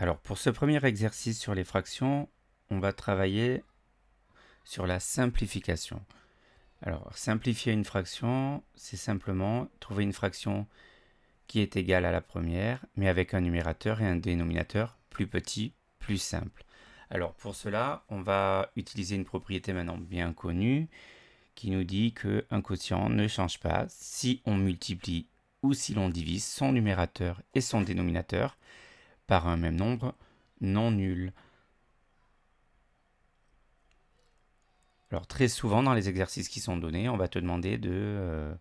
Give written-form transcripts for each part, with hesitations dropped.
Alors pour ce premier exercice sur les fractions, on va travailler sur la simplification. Alors simplifier une fraction, c'est simplement trouver une fraction qui est égale à la première, mais avec un numérateur et un dénominateur plus petit, plus simple. Alors pour cela, on va utiliser une propriété maintenant bien connue qui nous dit qu'un quotient ne change pas si on multiplie ou si l'on divise son numérateur et son dénominateur par un même nombre non nul. Alors très souvent dans les exercices qui sont donnés, on va te demander de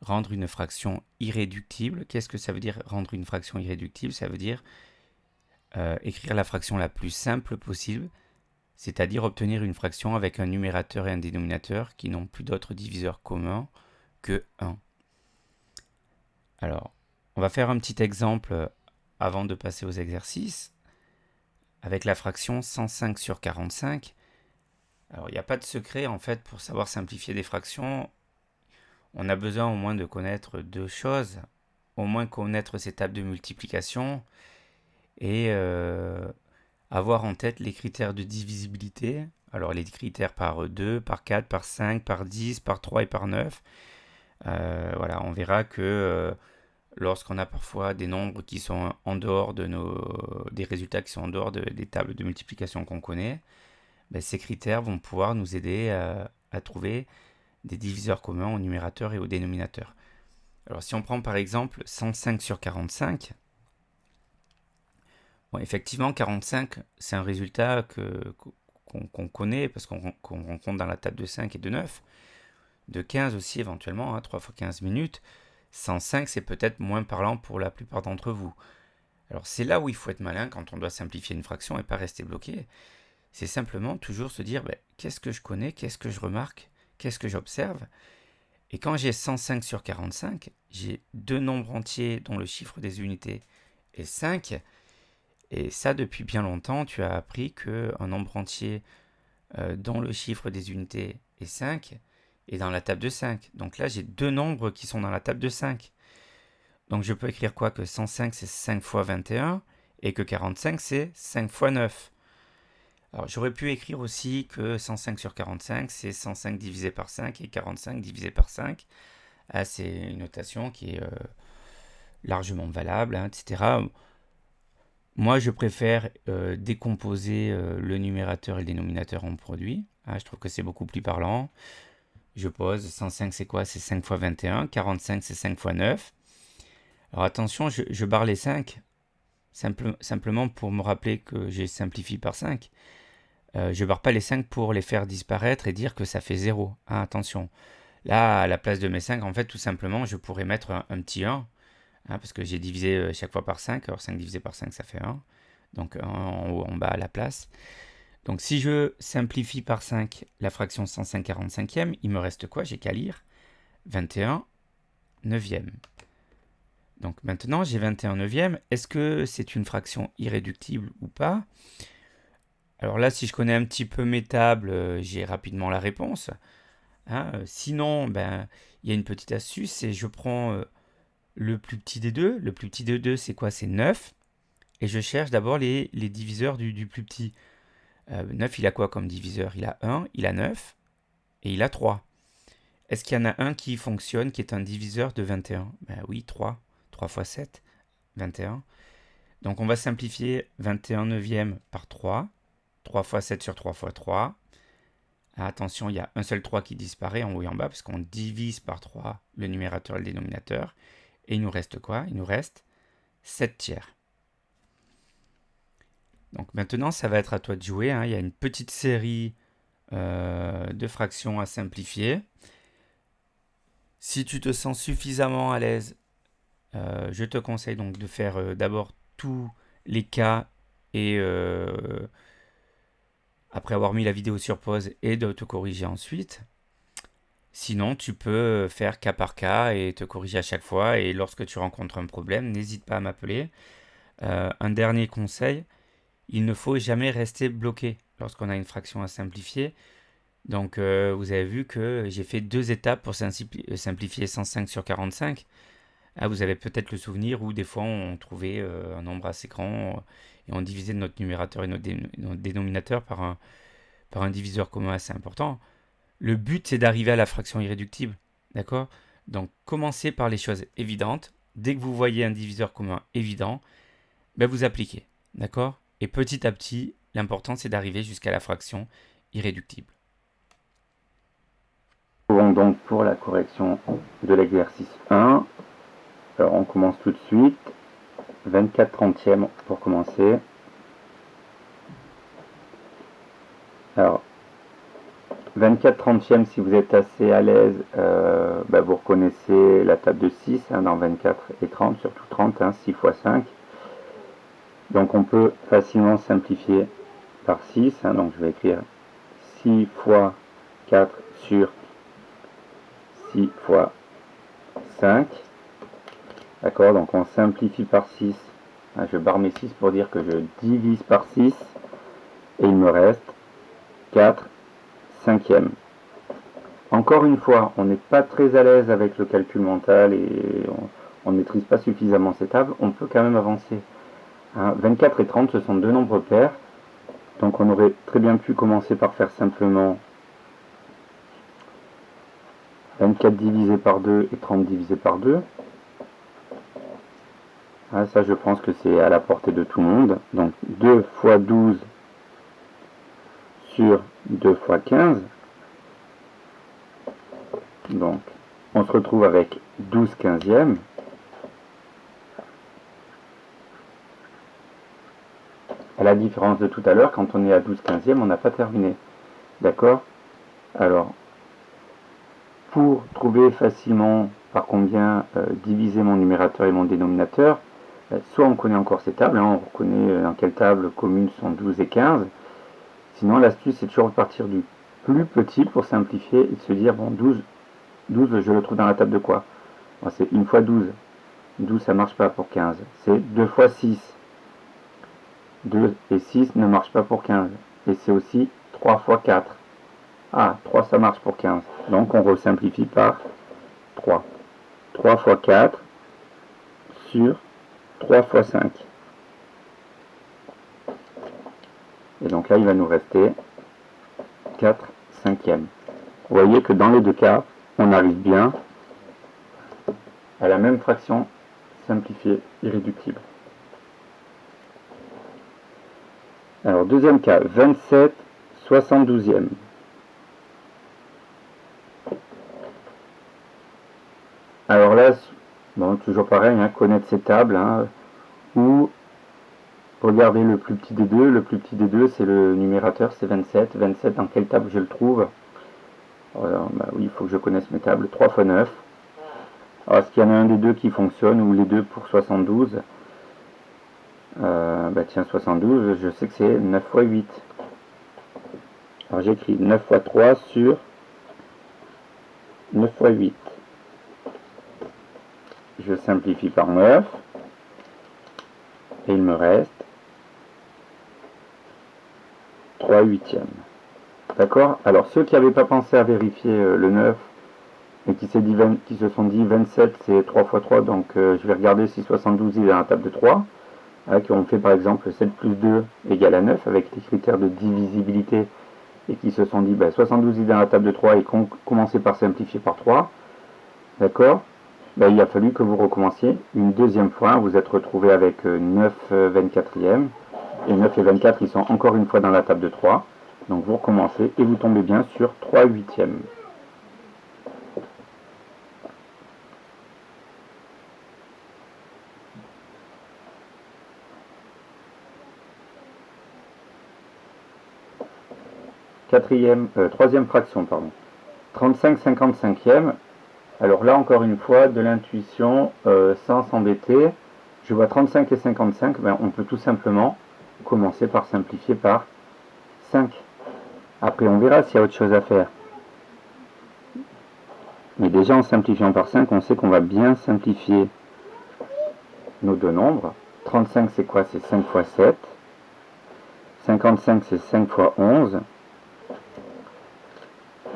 rendre une fraction irréductible. Qu'est-ce que ça veut dire rendre une fraction irréductible? Ça veut dire écrire la fraction la plus simple possible, c'est-à-dire obtenir une fraction avec un numérateur et un dénominateur qui n'ont plus d'autres diviseurs communs que 1. Alors, on va faire un petit exemple avant de passer aux exercices. Avec la fraction 105 sur 45, alors il n'y a pas de secret en fait pour savoir simplifier des fractions. On a besoin au moins de connaître deux choses, au moins connaître ces tables de multiplication et avoir en tête les critères de divisibilité. Alors les critères par 2, par 4, par 5, par 10, par 3 et par 9. Voilà, on verra que lorsqu'on a parfois des nombres qui sont en dehors de des résultats qui sont en dehors des tables de multiplication qu'on connaît, ben, ces critères vont pouvoir nous aider à trouver des diviseurs communs au numérateur et au dénominateur. Alors si on prend par exemple 105 sur 45, bon, effectivement 45 c'est un résultat qu'on connaît parce qu'on rencontre dans la table de 5 et de 9, de 15 aussi éventuellement, 3 fois 15 minutes. 105 c'est peut-être moins parlant pour la plupart d'entre vous. Alors c'est là où il faut être malin quand on doit simplifier une fraction et pas rester bloqué. C'est simplement toujours se dire qu'est-ce que je connais, qu'est-ce que je remarque, qu'est-ce que j'observe. Et quand j'ai 105 sur 45, j'ai deux nombres entiers dont le chiffre des unités est 5. Et ça, depuis bien longtemps, tu as appris qu'un nombre entier dont le chiffre des unités est 5 est dans la table de 5. Donc là, j'ai deux nombres qui sont dans la table de 5. Donc je peux écrire quoi? Que 105 c'est 5 fois 21 et que 45 c'est 5 fois 9. Alors j'aurais pu écrire aussi que 105 sur 45 c'est 105 divisé par 5 et 45 divisé par 5. Ah, c'est une notation qui est largement valable, etc. Moi, je préfère décomposer le numérateur et le dénominateur en produit. Ah, je trouve que c'est beaucoup plus parlant. Je pose 105, c'est quoi? C'est 5 fois 21. 45, c'est 5 fois 9. Alors attention, je barre les 5, simplement pour me rappeler que j'ai simplifié par 5. Je barre pas les 5 pour les faire disparaître et dire que ça fait 0. Ah, attention. Là, à la place de mes 5, en fait, tout simplement, je pourrais mettre un petit 1. Parce que j'ai divisé chaque fois par 5. Alors 5 divisé par 5, ça fait 1. Donc 1 en haut, en bas à la place. Donc si je simplifie par 5 la fraction 105 45e, il me reste quoi? J'ai qu'à lire 21 neuvième. Donc maintenant, j'ai 21 neuvième. Est-ce que c'est une fraction irréductible ou pas? Alors là, si je connais un petit peu mes tables, j'ai rapidement la réponse. Sinon, il y a une petite astuce, c'est je prends le plus petit des deux. Le plus petit des deux, c'est quoi? C'est 9. Et je cherche d'abord les diviseurs du plus petit. 9, il a quoi comme diviseur? Il a 1, il a 9 et il a 3. Est-ce qu'il y en a un qui fonctionne, qui est un diviseur de 21? Ben oui, 3. 3 fois 7, 21. Donc on va simplifier 21 neuvième par 3. 3 fois 7 sur 3 fois 3. Attention, il y a un seul 3 qui disparaît en haut et en bas parce qu'on divise par 3 le numérateur et le dénominateur. Et il nous reste quoi? Il nous reste 7 tiers. Donc maintenant, ça va être à toi de jouer. Il y a une petite série de fractions à simplifier. Si tu te sens suffisamment à l'aise, je te conseille donc de faire d'abord tous les cas et après avoir mis la vidéo sur pause et de te corriger ensuite. Sinon, tu peux faire cas par cas et te corriger à chaque fois. Et lorsque tu rencontres un problème, n'hésite pas à m'appeler. Un dernier conseil, il ne faut jamais rester bloqué lorsqu'on a une fraction à simplifier. Donc vous avez vu que j'ai fait deux étapes pour simplifier 105 sur 45. Ah, vous avez peut-être le souvenir où des fois on trouvait un nombre assez grand et on divisait notre numérateur et notre dénominateur par un diviseur commun assez important. Le but, c'est d'arriver à la fraction irréductible. D'accord? Donc, commencez par les choses évidentes. Dès que vous voyez un diviseur commun évident, ben vous appliquez. D'accord? Et petit à petit, l'important, c'est d'arriver jusqu'à la fraction irréductible. Donc pour la correction de l'exercice 1, alors on commence tout de suite. 24 trentièmes pour commencer. Alors, 24 trentièmes, si vous êtes assez à l'aise, vous reconnaissez la table de 6 dans 24 et 30, surtout 30, 6 x 5. Donc on peut facilement simplifier par 6. Donc je vais écrire 6 fois 4 sur 6 fois 5. D'accord, donc on simplifie par 6. Je barre mes 6 pour dire que je divise par 6. Et il me reste 4 cinquièmes. Encore une fois, on n'est pas très à l'aise avec le calcul mental et on ne maîtrise pas suffisamment ces tables. On peut quand même avancer. 24 et 30, ce sont deux nombres pairs. Donc on aurait très bien pu commencer par faire simplement 24 divisé par 2 et 30 divisé par 2. Ça, je pense que c'est à la portée de tout le monde. Donc 2 fois 12 sur 2 fois 15. Donc on se retrouve avec 12 quinzièmes. À la différence de tout à l'heure, quand on est à 12 quinzièmes, on n'a pas terminé. D'accord? Alors, pour trouver facilement par combien diviser mon numérateur et mon dénominateur, soit on connaît encore ces tables, on reconnaît dans quelle table communes sont 12 et 15. Sinon, l'astuce, c'est toujours de partir du plus petit pour simplifier et de se dire, bon, 12, je le trouve dans la table de quoi? C'est 1 fois 12. 12, ça ne marche pas pour 15. C'est 2 fois 6. 2 et 6 ne marchent pas pour 15. Et c'est aussi 3 fois 4. 3 ça marche pour 15. Donc on resimplifie par 3. 3 fois 4 sur 3 fois 5. Et donc là, il va nous rester 4 cinquièmes. Vous voyez que dans les deux cas, on arrive bien à la même fraction simplifiée irréductible. Alors, deuxième cas, 27 72e. Alors là, bon, toujours pareil, connaître ces tables, ou regardez le plus petit des deux. Le plus petit des deux, c'est le numérateur, c'est 27. 27, dans quelle table je le trouve? Alors, oui, il faut que je connaisse mes tables. 3 fois 9. Alors, est-ce qu'il y en a un des deux qui fonctionne, ou les deux pour 72? Tiens, 72, je sais que c'est 9 fois 8. Alors, j'écris 9 fois 3 sur 9 fois 8. Je simplifie par 9. Et il me reste 3 huitièmes. D'accord? Alors, ceux qui n'avaient pas pensé à vérifier le 9 et qui se sont dit 27 c'est 3 fois 3, donc je vais regarder si 72 est dans la table de 3, qui ont fait par exemple 7 plus 2 égale à 9 avec les critères de divisibilité et qui se sont dit 72 est dans la table de 3 et commencez par simplifier par 3. D'accord? Il a fallu que vous recommenciez une deuxième fois. Vous êtes retrouvé avec 9 24e. Et 9 et 24, ils sont encore une fois dans la table de 3. Donc vous recommencez et vous tombez bien sur 3 huitièmes. Troisième fraction, pardon. 35 55e. Alors là, encore une fois, de l'intuition, sans s'embêter. Je vois 35 et 55, on peut tout simplement commencer par simplifier par 5. Après, on verra s'il y a autre chose à faire. Mais déjà, en simplifiant par 5, on sait qu'on va bien simplifier nos deux nombres. 35, c'est quoi? C'est 5 fois 7. 55, c'est 5 fois 11.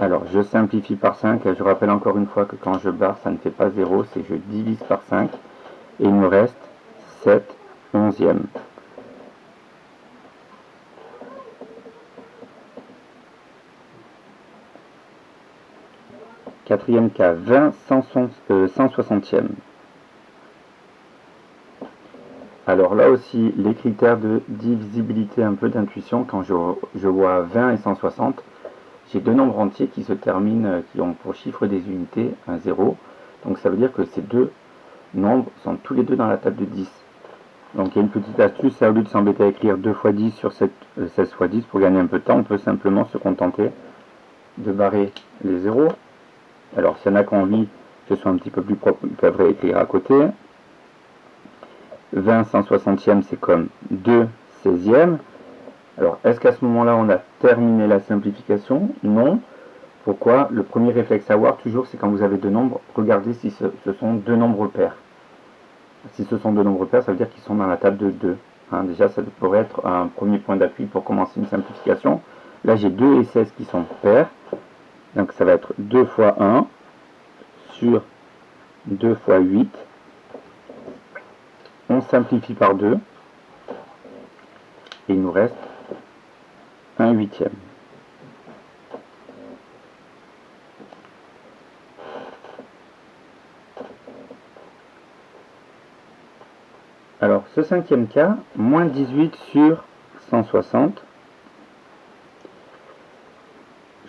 Alors, je simplifie par 5. Je rappelle encore une fois que quand je barre, ça ne fait pas 0, c'est je divise par 5. Et il me reste 7 onzièmes. Quatrième cas, 20 160e. Alors là aussi, les critères de divisibilité, un peu d'intuition, quand je vois 20 et 160, j'ai deux nombres entiers qui se terminent, qui ont pour chiffre des unités un 0. Donc ça veut dire que ces deux nombres sont tous les deux dans la table de 10. Donc il y a une petite astuce, au lieu de s'embêter à écrire 2 x 10 sur 16 x 10 pour gagner un peu de temps, on peut simplement se contenter de barrer les zéros. Alors s'il y en a qui ont envie que ce soit un petit peu plus propre, ils peuvent réécrire à côté. 20 160e, c'est comme 2 16e. Alors, est-ce qu'à ce moment-là, on a terminé la simplification? Non. Pourquoi? Le premier réflexe à avoir, toujours, c'est quand vous avez deux nombres, regardez si ce sont deux nombres pairs. Si ce sont deux nombres pairs, ça veut dire qu'ils sont dans la table de 2. Déjà, ça pourrait être un premier point d'appui pour commencer une simplification. Là, j'ai 2 et 16 qui sont pairs. Donc, ça va être 2 fois 1 sur 2 fois 8. On simplifie par 2. Et il nous reste 1 huitième. Alors, ce cinquième cas, moins 18 sur 160.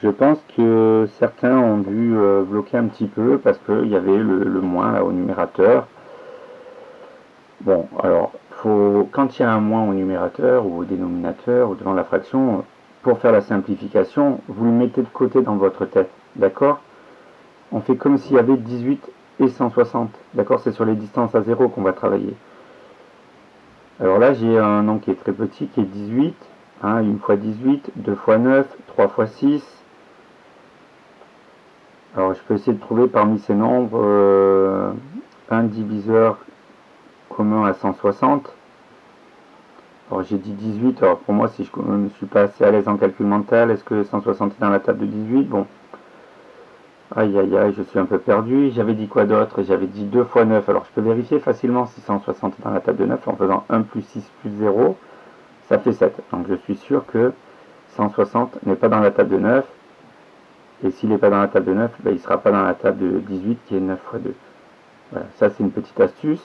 Je pense que certains ont dû bloquer un petit peu parce qu'il y avait le moins là, au numérateur. Bon, alors, quand il y a un moins au numérateur ou au dénominateur ou devant la fraction, pour faire la simplification, vous le mettez de côté dans votre tête, d'accord? On fait comme s'il y avait 18 et 160, d'accord? C'est sur les distances à 0 qu'on va travailler. Alors là, j'ai un nombre qui est très petit, qui est 18, 1 fois 18, 2 fois 9, 3 fois 6. Alors je peux essayer de trouver parmi ces nombres un diviseur commun à 160. Alors j'ai dit 18, alors pour moi, si je ne suis pas assez à l'aise en calcul mental, est-ce que 160 est dans la table de 18? Bon. Aïe aïe aïe, je suis un peu perdu. J'avais dit quoi d'autre? J'avais dit 2 fois 9. Alors je peux vérifier facilement si 160 est dans la table de 9 en faisant 1 plus 6 plus 0. Ça fait 7. Donc je suis sûr que 160 n'est pas dans la table de 9. Et s'il n'est pas dans la table de 9, ben, il ne sera pas dans la table de 18 qui est 9 fois 2. Voilà, ça c'est une petite astuce.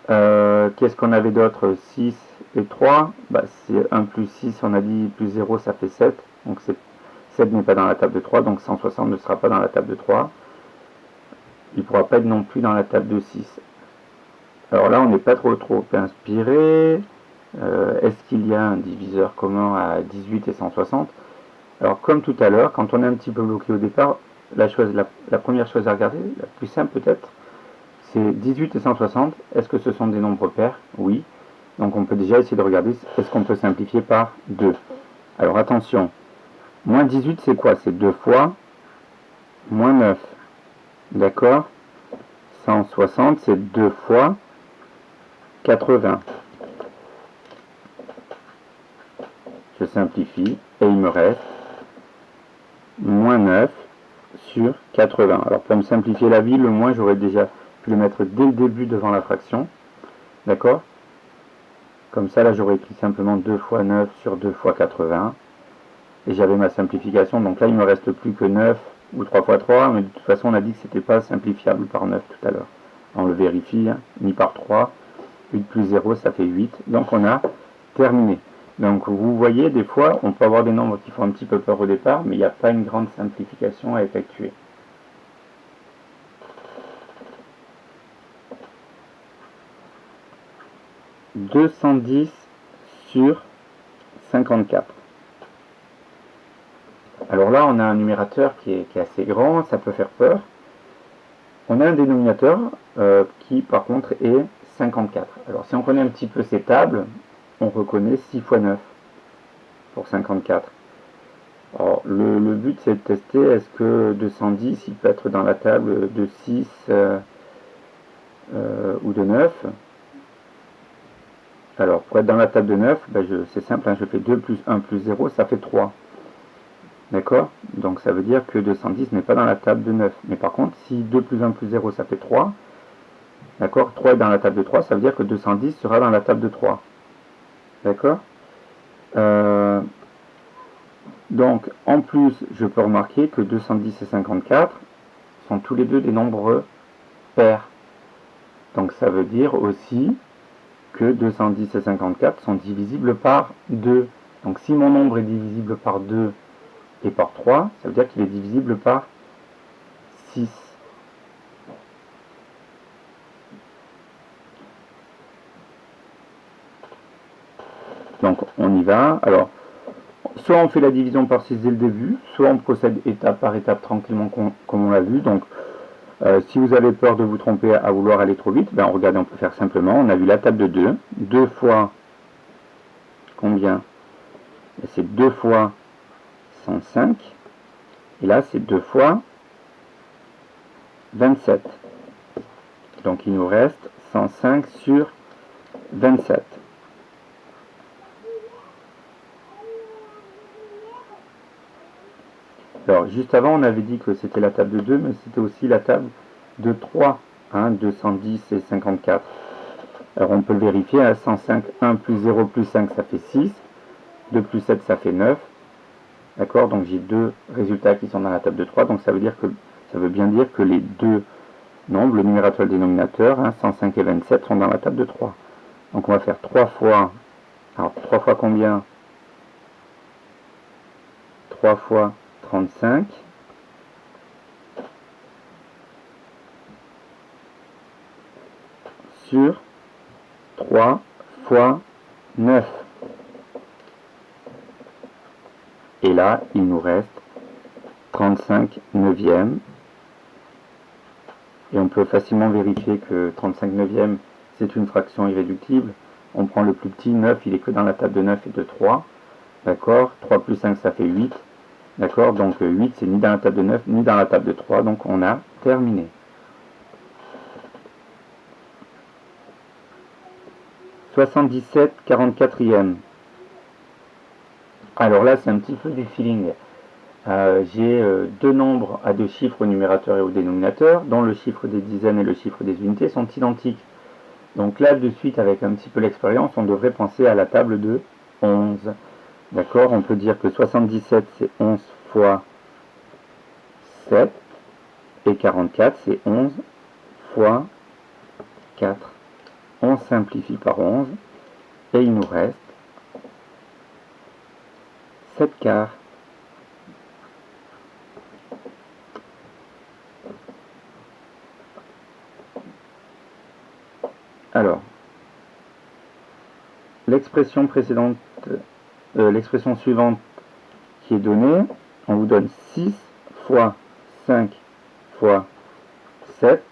Qu'est-ce qu'on avait d'autre? 6 et 3. Bah, c'est 1 plus 6, on a dit plus 0, ça fait 7. Donc 7 n'est pas dans la table de 3, donc 160 ne sera pas dans la table de 3. Il ne pourra pas être non plus dans la table de 6. Alors là, on n'est pas trop inspiré. Est-ce qu'il y a un diviseur commun à 18 et 160? Alors comme tout à l'heure, quand on est un petit peu bloqué au départ, la première chose à regarder, la plus simple peut-être, c'est 18 et 160. Est-ce que ce sont des nombres pairs? Oui. Donc on peut déjà essayer de regarder, est-ce qu'on peut simplifier par 2? Alors attention, moins 18 c'est quoi? C'est 2 fois moins 9. D'accord? 160 c'est 2 fois 80. Je simplifie et il me reste moins 9 sur 80. Alors pour me simplifier la vie, le moins j'aurais déjà pu le mettre dès le début devant la fraction. D'accord? Comme ça, là j'aurais écrit simplement 2 fois 9 sur 2 fois 80. Et j'avais ma simplification. Donc là il ne me reste plus que 9 ou 3 fois 3. Mais de toute façon on a dit que c'était pas simplifiable par 9 tout à l'heure. On le vérifie, hein, ni par 3. 8 plus 0 ça fait 8. Donc on a terminé. Donc vous voyez, des fois, on peut avoir des nombres qui font un petit peu peur au départ, mais il n'y a pas une grande simplification à effectuer. « 210 sur 54. » Alors là, on a un numérateur qui est assez grand, ça peut faire peur. On a un dénominateur qui, par contre, est 54. Alors si on connaît un petit peu ces tables, on reconnaît 6 fois 9 pour 54. Alors, le but c'est de tester est-ce que 210 il peut être dans la table de 6 ou de 9. Alors pour être dans la table de 9, ben c'est simple, hein, je fais 2 plus 1 plus 0, ça fait 3. D'accord? Donc ça veut dire que 210 n'est pas dans la table de 9. Mais par contre, si 2 plus 1 plus 0, ça fait 3, d'accord? 3 est dans la table de 3, ça veut dire que 210 sera dans la table de 3. D'accord? Donc, en plus, je peux remarquer que 210 et 54 sont tous les deux des nombres pairs. Donc ça veut dire aussi que 210 et 54 sont divisibles par 2. Donc si mon nombre est divisible par 2 et par 3, ça veut dire qu'il est divisible par 6. Donc on y va. Alors, soit on fait la division par 6 dès le début, soit on procède étape par étape tranquillement comme on l'a vu. Donc si vous avez peur de vous tromper à vouloir aller trop vite, ben regardez, on peut faire simplement. On a vu la table de 2. 2 fois combien? C'est 2 fois 105. Et là, c'est 2 fois 27. Donc il nous reste 105 sur 27. Alors juste avant, on avait dit que c'était la table de 2, mais c'était aussi la table de 3. 210 et 54. Alors on peut le vérifier, 105, 1 plus 0 plus 5, ça fait 6. 2 plus 7, ça fait 9. D'accord? Donc j'ai deux résultats qui sont dans la table de 3. Donc ça veut bien dire que les deux nombres, le numérateur et le dénominateur, 105 et 27, sont dans la table de 3. Donc on va faire 3 fois... Alors 3 fois combien? 3 fois 35. Sur 3 fois 9. Et là, il nous reste 35 neuvièmes. Et on peut facilement vérifier que 35 neuvièmes, c'est une fraction irréductible. On prend le plus petit, 9, il est que dans la table de 9 et de 3. D'accord? 3 plus 5, ça fait 8. D'accord? Donc 8, c'est ni dans la table de 9, ni dans la table de 3. Donc on a terminé. « 77 44e. Alors là, c'est un petit peu des feelings. J'ai deux nombres à deux chiffres au numérateur et au dénominateur, dont le chiffre des dizaines et le chiffre des unités sont identiques. Donc là, de suite, avec un petit peu l'expérience, on devrait penser à la table de 11. D'accord? On peut dire que 77, c'est 11 fois 7, et 44, c'est 11 fois 4. On simplifie par 11, et il nous reste 7 quarts. Alors, l'expression précédente, l'expression suivante qui est donnée, on vous donne 6 fois 5 fois 7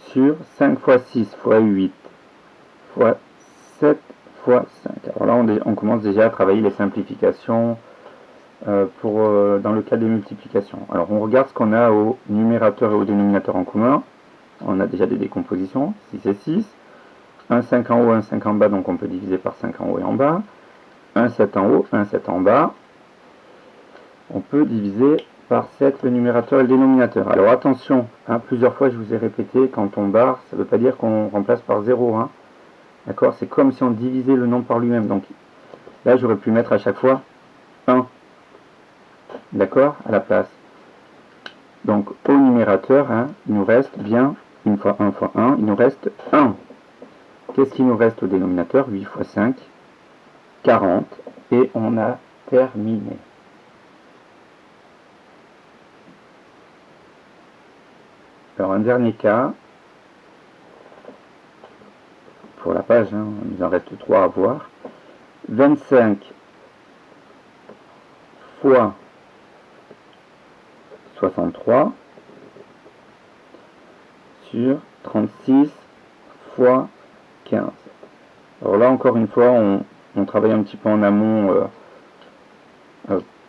sur 5 fois 6 fois 8 fois 7 fois 5. Alors là, on commence déjà à travailler les simplifications dans le cas des multiplications. Alors on regarde ce qu'on a au numérateur et au dénominateur en commun. On a déjà des décompositions, 6 et 6. Un 5 en haut, un 5 en bas, donc on peut diviser par 5 en haut et en bas. Un 7 en haut, un 7 en bas. On peut diviser par 7 le numérateur et le dénominateur. Alors attention, plusieurs fois je vous ai répété, quand on barre, ça ne veut pas dire qu'on remplace par 0. D'accord? C'est comme si on divisait le nombre par lui-même. Donc là, j'aurais pu mettre à chaque fois 1. D'accord? À la place. Donc au numérateur, il nous reste bien 1 fois 1 fois 1, il nous reste 1. Qu'est-ce qu'il nous reste au dénominateur? 8 fois 5, 40. Et on a terminé. Alors un dernier cas. Pour la page, il nous en reste 3 à voir. 25 fois 63 sur 36 fois 15. Alors là, encore une fois, on travaille un petit peu en amont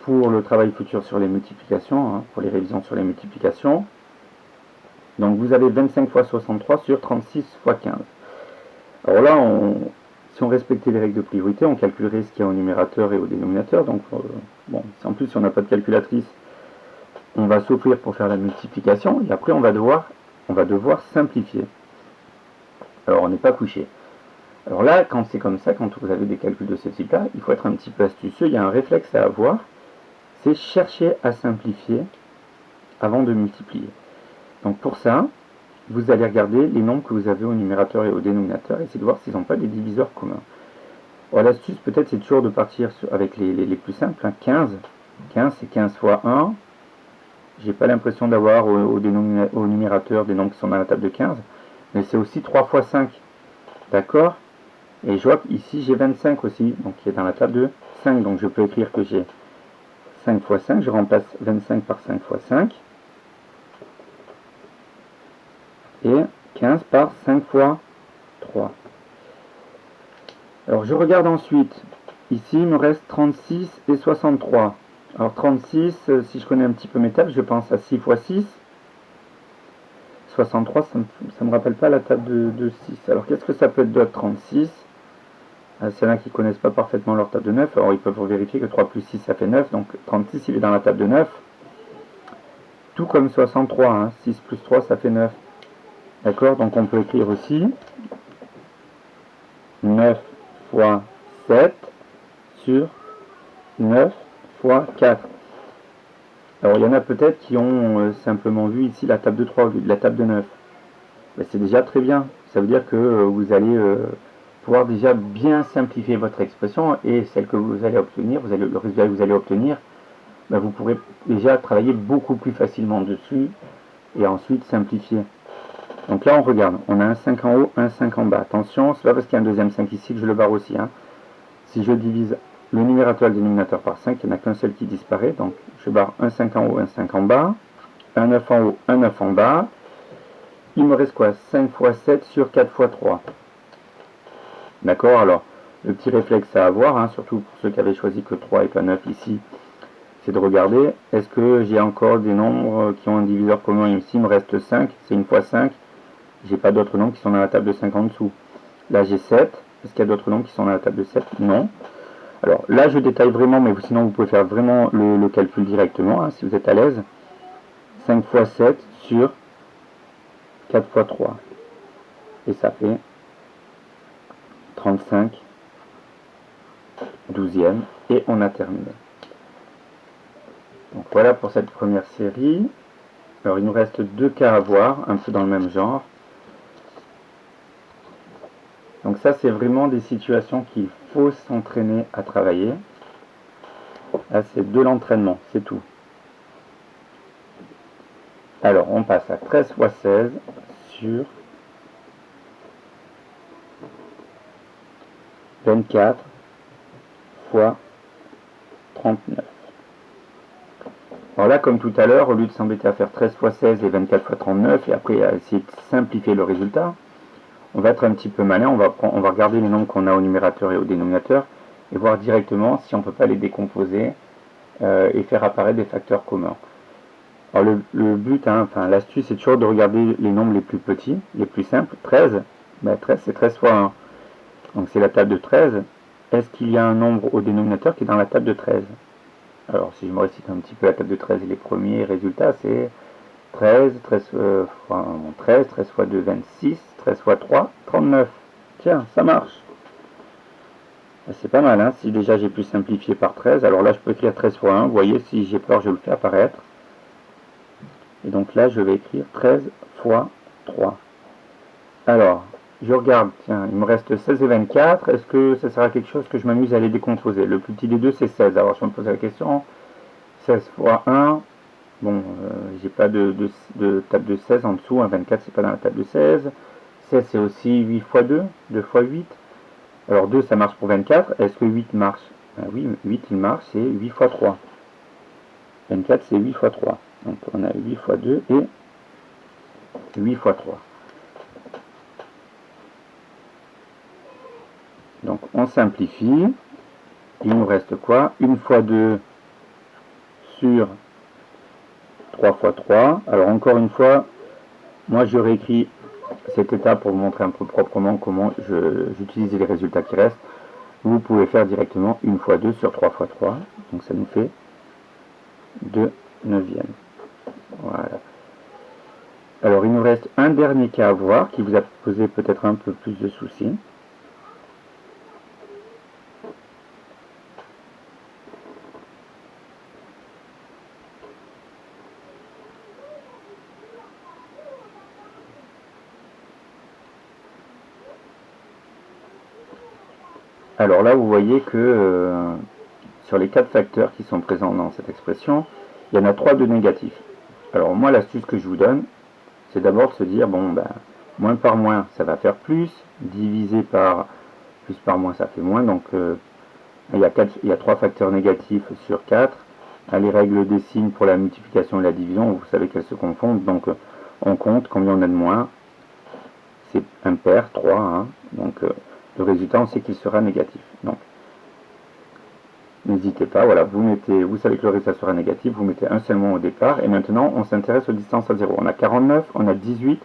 pour le travail futur sur les multiplications, pour les révisions sur les multiplications. Donc vous avez 25 fois 63 sur 36 fois 15. Alors là, si si on respectait les règles de priorité, on calculerait ce qu'il y a au numérateur et au dénominateur. Donc, bon, en plus, si on n'a pas de calculatrice, on va s'offrir pour faire la multiplication. Et après, on va devoir simplifier. Alors, on n'est pas couché. Alors là, quand c'est comme ça, quand vous avez des calculs de ce type-là, il faut être un petit peu astucieux. Il y a un réflexe à avoir, c'est chercher à simplifier avant de multiplier. Donc pour ça, vous allez regarder les nombres que vous avez au numérateur et au dénominateur et essayer de voir s'ils n'ont pas des diviseurs communs. Alors l'astuce peut-être c'est toujours de partir avec les plus simples. 15, c'est 15 fois 1. J'ai pas l'impression d'avoir au numérateur des nombres qui sont dans la table de 15, mais c'est aussi 3 fois 5. D'accord? Et je vois qu'ici j'ai 25 aussi, donc qui est dans la table de 5. Donc je peux écrire que j'ai 5 fois 5, je remplace 25 par 5 fois 5. Et 15 par 5 fois 3. Alors je regarde ensuite, ici il me reste 36 et 63. Alors 36, si je connais un petit peu mes tables, je pense à 6 fois 6. 63, ça ne me rappelle pas la table de 6. Alors qu'est-ce que ça peut être d'autre 36? C'est là qui ne connaissent pas parfaitement leur table de 9. Alors ils peuvent vérifier que 3 plus 6 ça fait 9. Donc 36 il est dans la table de 9. Tout comme 63. Hein. 6 plus 3 ça fait 9. D'accord? Donc on peut écrire aussi 9 fois 7 sur 9 fois 4. Alors il y en a peut-être qui ont simplement vu ici la table de 3 au lieu de la table de 9. Ben, c'est déjà très bien. Ça veut dire que vous allez pouvoir déjà bien simplifier votre expression et celle que vous allez obtenir, le résultat que vous allez obtenir, ben, vous pourrez déjà travailler beaucoup plus facilement dessus et ensuite simplifier. Donc là on regarde, on a un 5 en haut, un 5 en bas. Attention, c'est pas parce qu'il y a un deuxième 5 ici que je le barre aussi. Hein. Si je divise le numérateur et le dénominateur par 5, il n'y en a qu'un seul qui disparaît. Donc je barre un 5 en haut, un 5 en bas. Un 9 en haut, un 9 en bas. Il me reste quoi? 5 fois 7 sur 4 fois 3. D'accord? Alors, le petit réflexe à avoir, hein, surtout pour ceux qui avaient choisi que 3 et pas 9 ici, c'est de regarder, est-ce que j'ai encore des nombres qui ont un diviseur commun? Ici, il me reste 5, c'est 1 fois 5. J'ai pas d'autres nombres qui sont dans la table de 5 en dessous. Là, j'ai 7. Est-ce qu'il y a d'autres nombres qui sont dans la table de 7? Non. Alors là, je détaille vraiment, mais sinon, vous pouvez faire vraiment le calcul directement, hein, si vous êtes à l'aise. 5 fois 7 sur 4 fois 3. Et ça fait 35 douzième. Et on a terminé. Donc voilà pour cette première série. Alors il nous reste 2 cas à voir, un peu dans le même genre. Donc ça c'est vraiment des situations qu'il faut s'entraîner à travailler. Là c'est de l'entraînement, c'est tout. Alors on passe à 13 fois 16 sur 24 fois 39. Alors là, comme tout à l'heure, au lieu de s'embêter à faire 13 fois 16 et 24 fois 39, et après à essayer de simplifier le résultat, on va être un petit peu malin, on va regarder les nombres qu'on a au numérateur et au dénominateur, et voir directement si on ne peut pas les décomposer et faire apparaître des facteurs communs. Alors le but, hein, enfin l'astuce, c'est toujours de regarder les nombres les plus petits, les plus simples. 13, ben 13 c'est 13 fois 1. Donc c'est la table de 13. Est-ce qu'il y a un nombre au dénominateur qui est dans la table de 13? Alors si je me récite un petit peu la table de 13, les premiers résultats c'est 13, 13 fois 13, 13 fois 2, 26, 13 fois 3, 39. Tiens, ça marche. C'est pas mal, hein, si déjà j'ai pu simplifier par 13. Alors là je peux écrire 13 fois 1, vous voyez, si j'ai peur je le fais apparaître. Et donc là je vais écrire 13 fois 3. Alors, je regarde, tiens, il me reste 16 et 24, est-ce que ça sert à quelque chose que je m'amuse à les décomposer? Le plus petit des deux c'est 16, alors je me pose la question, 16 fois 1, bon, j'ai pas de table de 16 en dessous, 24 c'est pas dans la table de 16, 16 c'est aussi 8 fois 2, 2 fois 8, alors 2 ça marche pour 24, est-ce que 8 marche? Ben oui, 8 il marche, c'est 8 fois 3, 24 c'est 8 fois 3, donc on a 8 fois 2 et 8 fois 3. Donc on simplifie, il nous reste quoi? 1 fois 2 sur 3 fois 3. Alors encore une fois, moi je réécris cette étape pour vous montrer un peu proprement comment j'utilise les résultats qui restent. Vous pouvez faire directement 1 fois 2 sur 3 fois 3. Donc ça nous fait 2 neuvièmes. Voilà. Alors il nous reste un dernier cas à voir qui vous a posé peut-être un peu plus de soucis. Alors là, vous voyez que sur les 4 facteurs qui sont présents dans cette expression, il y en a 3 de négatifs. Alors moi, l'astuce que je vous donne, c'est d'abord de se dire, bon, ben, moins par moins, ça va faire plus, divisé par plus par moins, ça fait moins, donc il y a 3 facteurs négatifs sur 4. Les règles des signes pour la multiplication et la division, vous savez qu'elles se confondent, donc on compte combien on a de moins, c'est impair, 3, hein, donc le résultat, on sait qu'il sera négatif. Donc, n'hésitez pas, voilà, vous savez que le résultat sera négatif, vous mettez un seul mot au départ, et maintenant, on s'intéresse aux distances à 0. On a 49, on a 18,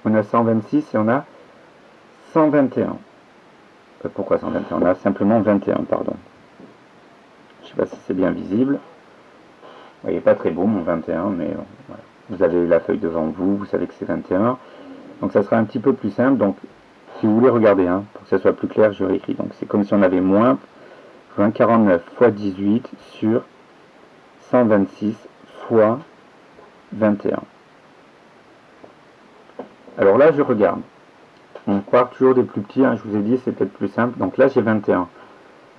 on a 126 et on a 121. Pourquoi 121? On a simplement 21, pardon. Je ne sais pas si c'est bien visible. Vous voyez, pas très beau mon 21, mais voilà. Vous avez la feuille devant vous, vous savez que c'est 21. Donc ça sera un petit peu plus simple, donc si vous voulez regarder, hein, pour que ça soit plus clair, je réécris. Donc c'est comme si on avait moins 49 fois 18 sur 126 fois 21. Alors là, je regarde. On part toujours des plus petits, hein, je vous ai dit, c'est peut-être plus simple. Donc là, j'ai 21.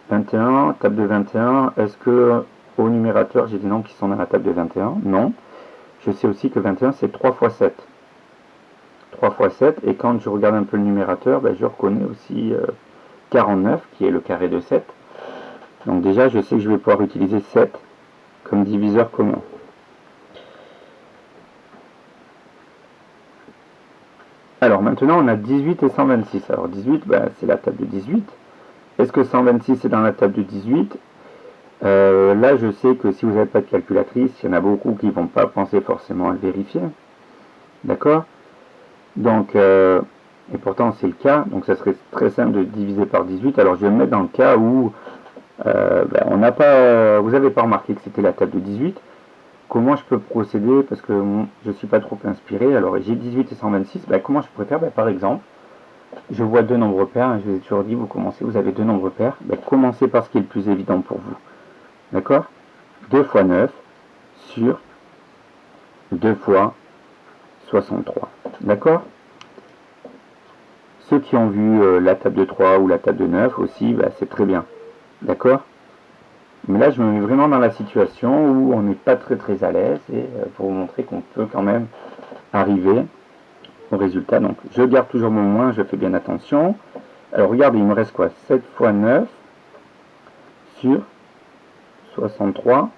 21, table de 21. Est-ce que au numérateur, j'ai des nombres qui sont dans la table de 21? Non. Je sais aussi que 21, c'est 3 fois 7. 3 fois 7, et quand je regarde un peu le numérateur, ben, je reconnais aussi 49, qui est le carré de 7. Donc déjà, je sais que je vais pouvoir utiliser 7 comme diviseur commun. Alors maintenant, on a 18 et 126. Alors 18, ben, c'est la table de 18. Est-ce que 126 est dans la table de 18? Là, je sais que si vous n'avez pas de calculatrice, il y en a beaucoup qui ne vont pas penser forcément à le vérifier. D'accord? Donc, et pourtant c'est le cas, donc ça serait très simple de diviser par 18. Alors je vais me mettre dans le cas où on n'a pas, vous n'avez pas remarqué que c'était la table de 18. Comment je peux procéder, parce que je ne suis pas trop inspiré, alors j'ai 18 et 126, comment je pourrais faire? Par exemple, je vois deux nombres pairs, hein, je vous ai toujours dit, vous avez deux nombres pairs, commencez par ce qui est le plus évident pour vous. D'accord? 2 fois 9 sur 2 fois 63. D'accord? Ceux qui ont vu la table de 3 ou la table de 9 aussi, c'est très bien. D'accord? Mais là, je me mets vraiment dans la situation où on n'est pas très à l'aise, et pour vous montrer qu'on peut quand même arriver au résultat. Donc, je garde toujours mon moins, je fais bien attention. Alors, regardez, il me reste quoi? 7 fois 9 sur 63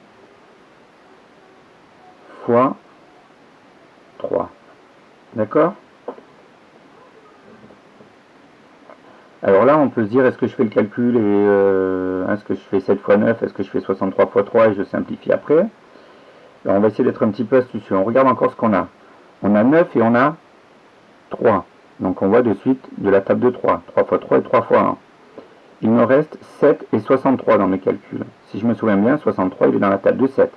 fois 3. D'accord? Alors là, on peut se dire, est-ce que je fais le calcul et est-ce que je fais 7 fois 9, est-ce que je fais 63 fois 3 et je simplifie après? Alors on va essayer d'être un petit peu astucieux. On regarde encore ce qu'on a. On a 9 et on a 3. Donc on voit de suite de la table de 3. 3 fois 3 et 3 fois 1. Il me reste 7 et 63 dans mes calculs. Si je me souviens bien, 63 il est dans la table de 7.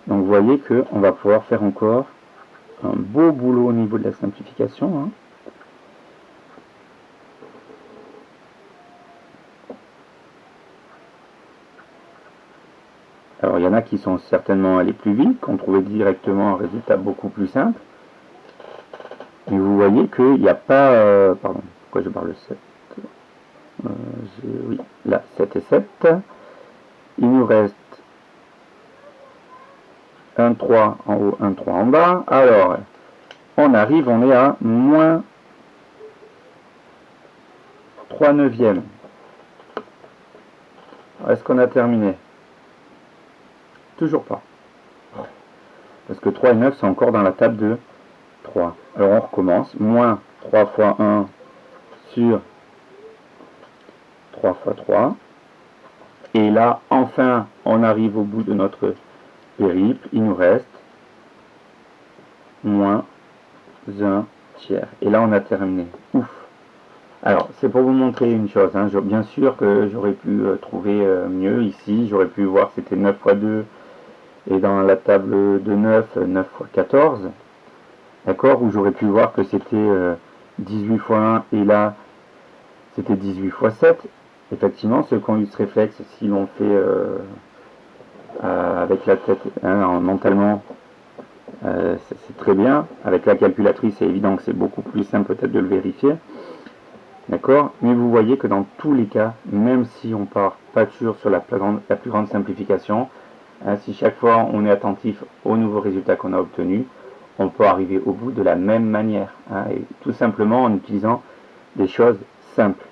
Donc vous voyez qu'on va pouvoir faire encore un beau boulot au niveau de la simplification. Alors il y en a qui sont certainement allés plus vite, qui ont trouvé directement un résultat beaucoup plus simple. Mais vous voyez qu'il n'y a pas... pardon, pourquoi je parle de 7 oui, là, 7 et 7. Il nous reste un 3 en haut, un 3 en bas. Alors, on est à moins 3 neuvièmes. Est-ce qu'on a terminé? Toujours pas. Parce que 3 et 9 sont encore dans la table de 3. Alors on recommence. Moins 3 fois 1 sur 3 fois 3. Et là, enfin, on arrive au bout de notre périple. Il nous reste moins 1 tiers. Et là, on a terminé. Ouf. Alors, c'est pour vous montrer une chose. Hein. Bien sûr que j'aurais pu trouver mieux ici. J'aurais pu voir que c'était 9 x 2. Et dans la table de 9, 9 x 14. D'accord? Ou j'aurais pu voir que c'était 18 x 1. Et là, c'était 18 x 7. Effectivement, ceux qui ont eu ce réflexe, s'ils l'ont fait avec la tête, hein, mentalement, c'est très bien. Avec la calculatrice, c'est évident que c'est beaucoup plus simple peut-être de le vérifier. D'accord? Mais vous voyez que dans tous les cas, même si on part pas toujours sur la plus grande simplification, hein, si chaque fois on est attentif aux nouveaux résultats qu'on a obtenus, on peut arriver au bout de la même manière, hein, et tout simplement en utilisant des choses simples.